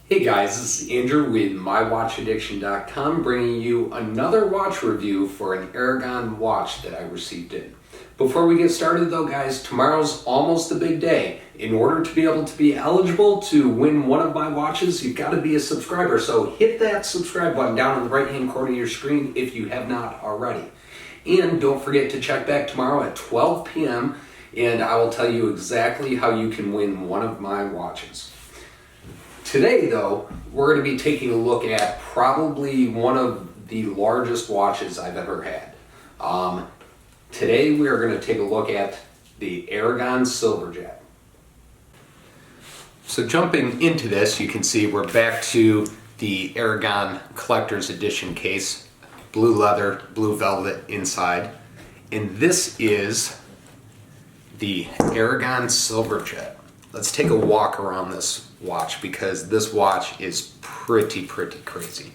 Hey guys, this is Andrew with MyWatchAddiction.com bringing you another watch review for an Aragon watch that I received in. Before we get started though guys, tomorrow's almost the big day. In order to be able to be eligible to win one of my watches, you've got to be a subscriber. So hit that subscribe button down in the right hand corner of your screen if you have not already. And don't forget to check back tomorrow at 12 p.m. and I will tell you exactly how you can win one of my watches. Today, though, we're going to be taking a look at probably one of the largest watches I've ever had. Today, we are going to take a look at the Aragon Silverjet. So jumping into this, you can see we're back to the Aragon Collector's Edition case. Blue leather, blue velvet inside. And this is the Aragon Silverjet. Let's take a walk around this watch because this watch is pretty crazy.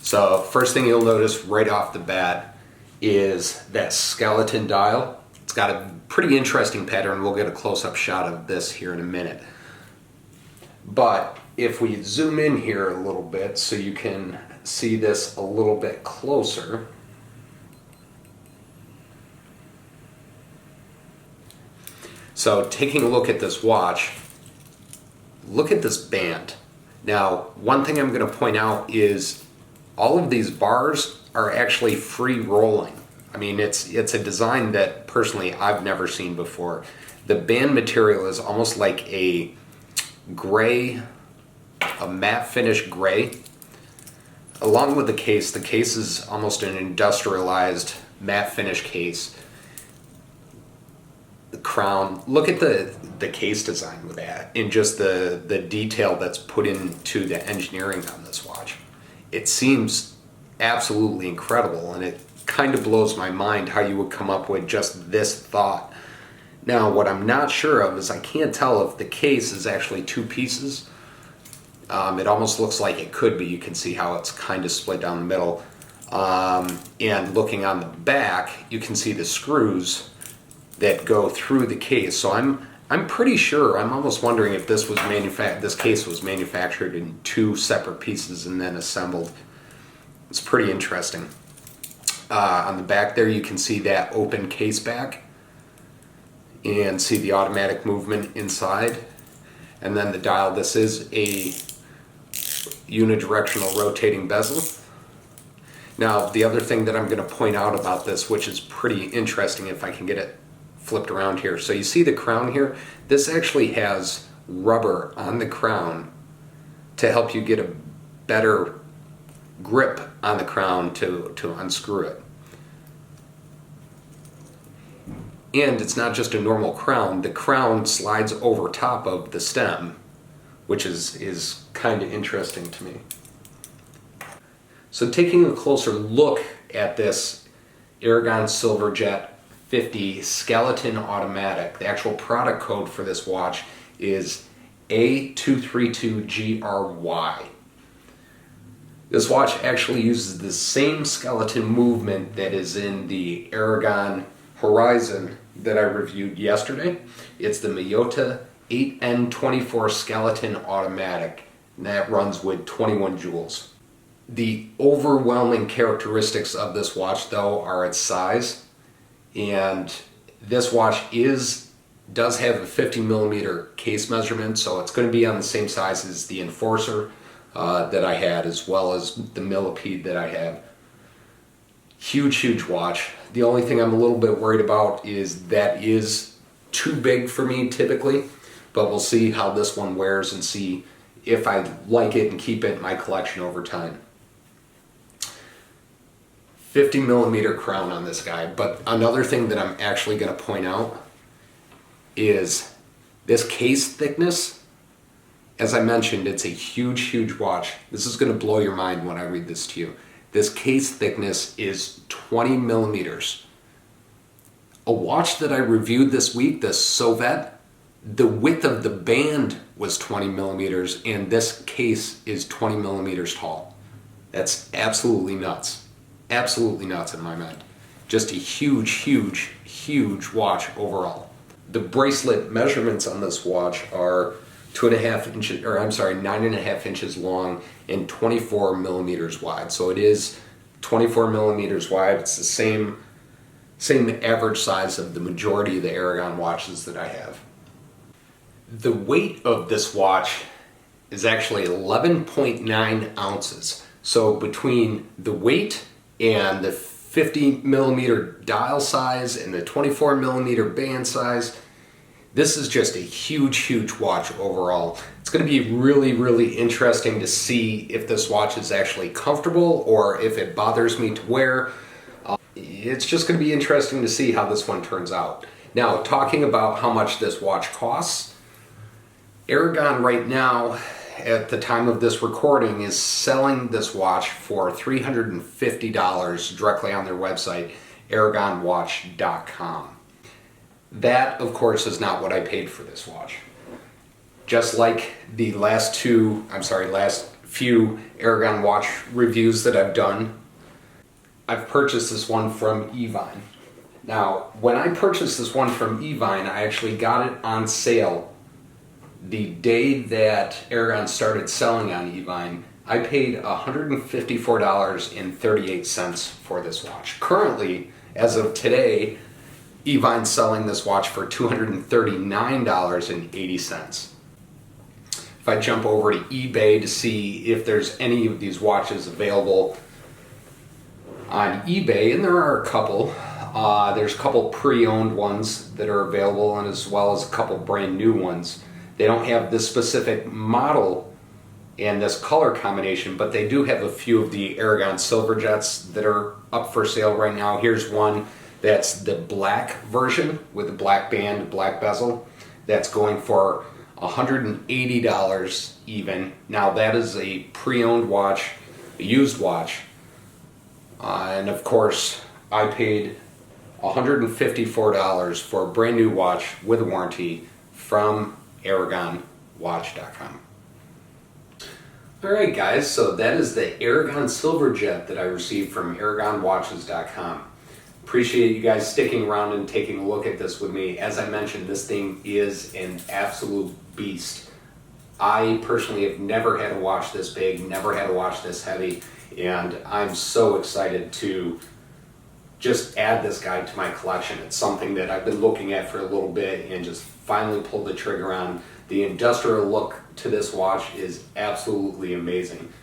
So first thing you'll notice right off the bat is that skeleton dial. It's got a pretty interesting pattern. We'll get a close-up shot of this here in a minute. But if we zoom in here a little bit so you can see this a little bit closer. So taking a look at this watch, look at this band. Now, one thing I'm going to point out is all of these bars are actually free rolling. I mean, it's a design that personally I've never seen before. The band material is almost like a gray, a matte finish gray. Along with the case is almost an industrialized matte finish case. The crown, look at the case design with that and just the detail that's put into the engineering on this watch. It seems absolutely incredible, and it kind of blows my mind how you would come up with just this thought. Now, what I'm not sure of is I can't tell if the case is actually two pieces. It almost looks like it could be. You can see how it's kind of split down the middle. And looking on the back, you can see the screws that go through the case. So I'm pretty sure, I'm almost wondering if this case was manufactured in two separate pieces and then assembled. It's pretty interesting. On the back there you can see that open case back and see the automatic movement inside. And then the dial, this is a unidirectional rotating bezel. Now the other thing that I'm going to point out about this, which is pretty interesting if I can get it flipped around here. So you see the crown here? This actually has rubber on the crown to help you get a better grip on the crown to unscrew it. And it's not just a normal crown. The crown slides over top of the stem, which is kind of interesting to me. So taking a closer look at this Aragon Silverjet 50 skeleton automatic. The actual product code for this watch is A232GRY. This watch actually uses the same skeleton movement that is in the Aragon Horizon that I reviewed yesterday. It's the Miyota 8N24 skeleton automatic, and that runs with 21 joules. The overwhelming characteristics of this watch though are its size. And this watch does have a 50mm case measurement, so it's going to be on the same size as the Enforcer that I had, as well as the Millipede that I have. Huge watch. The only thing I'm a little bit worried about is that is too big for me typically, but we'll see how this one wears and see if I like it and keep it in my collection over time. 50mm crown on this guy, but another thing that I'm actually going to point out is this case thickness. As I mentioned, it's a huge watch. This is going to blow your mind when I read this to you. This case thickness is 20mm. A watch that I reviewed this week, the Silverjet, the width of the band was 20mm, and this case is 20mm tall. That's absolutely nuts. Absolutely nuts in my mind. Just a huge watch overall. The bracelet measurements on this watch are 2.5 inches, or I'm sorry, 9.5 inches long and 24 millimeters wide. So it is 24 millimeters wide. It's the same average size of the majority of the Aragon watches that I have. The weight of this watch is actually 11.9 ounces. So between the weight and the 50 millimeter dial size and the 24 millimeter band size, this is just a huge watch overall. It's going to be really interesting to see if this watch is actually comfortable or if it bothers me to wear. It's just going to be interesting to see how this one turns out. Now, talking about how much this watch costs, Aragon right now, at the time of this recording, is selling this watch for $350 directly on their website, aragonwatch.com. That, of course, is not what I paid for this watch. Just like the last few Aragon watch reviews that I've done, I've purchased this one from Evine. Now, when I purchased this one from Evine, I actually got it on sale the day that Aragon started selling on Evine. I paid $154.38 for this watch. Currently, as of today, Evine's selling this watch for $239.80. If I jump over to eBay to see if there's any of these watches available on eBay, and there are a couple. There's a couple pre-owned ones that are available, and as well as a couple brand new ones. They don't have this specific model and this color combination, but they do have a few of the Aragon Silverjets that are up for sale right now. Here's one that's the black version with the black band, black bezel. That's going for $180 even. Now that is a pre-owned watch, a used watch. And of course, I paid $154 for a brand new watch with a warranty from aragonwatch.com. Alright guys, so that is the Aragon Silverjet that I received from aragonwatches.com. Appreciate you guys sticking around and taking a look at this with me. As I mentioned, this thing is an absolute beast. I personally have never had a watch this big, never had a watch this heavy, and I'm so excited to just add this guy to my collection. It's something that I've been looking at for a little bit and just finally pulled the trigger on. The industrial look to this watch is absolutely amazing.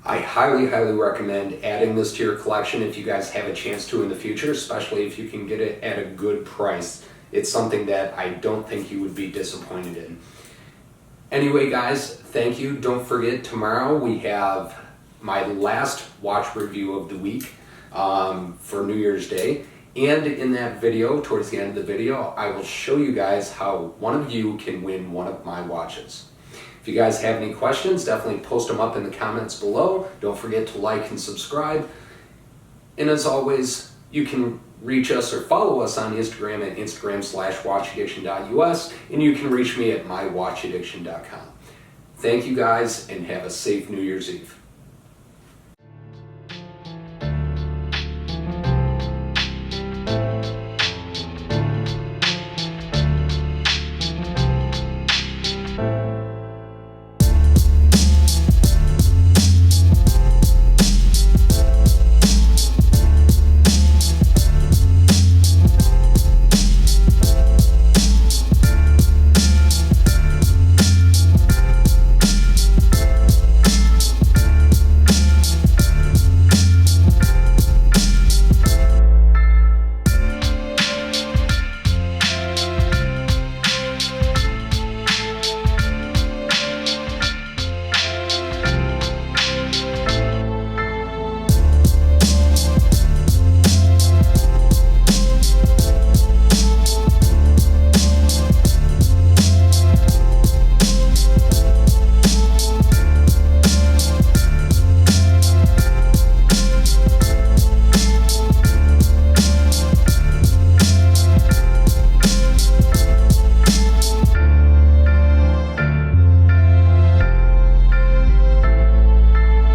I highly recommend adding this to your collection if you guys have a chance to in the future, especially if you can get it at a good price. It's something that I don't think you would be disappointed in. Anyway guys, thank you. Don't forget, tomorrow we have my last watch review of the week for New Year's Day. And in that video, towards the end of the video, I will show you guys how one of you can win one of my watches. If you guys have any questions, definitely post them up in the comments below. Don't forget to like and subscribe. And as always, you can reach us or follow us on Instagram at instagram.com/watchaddiction.us, and you can reach me at mywatchaddiction.com. Thank you guys, and have a safe New Year's Eve.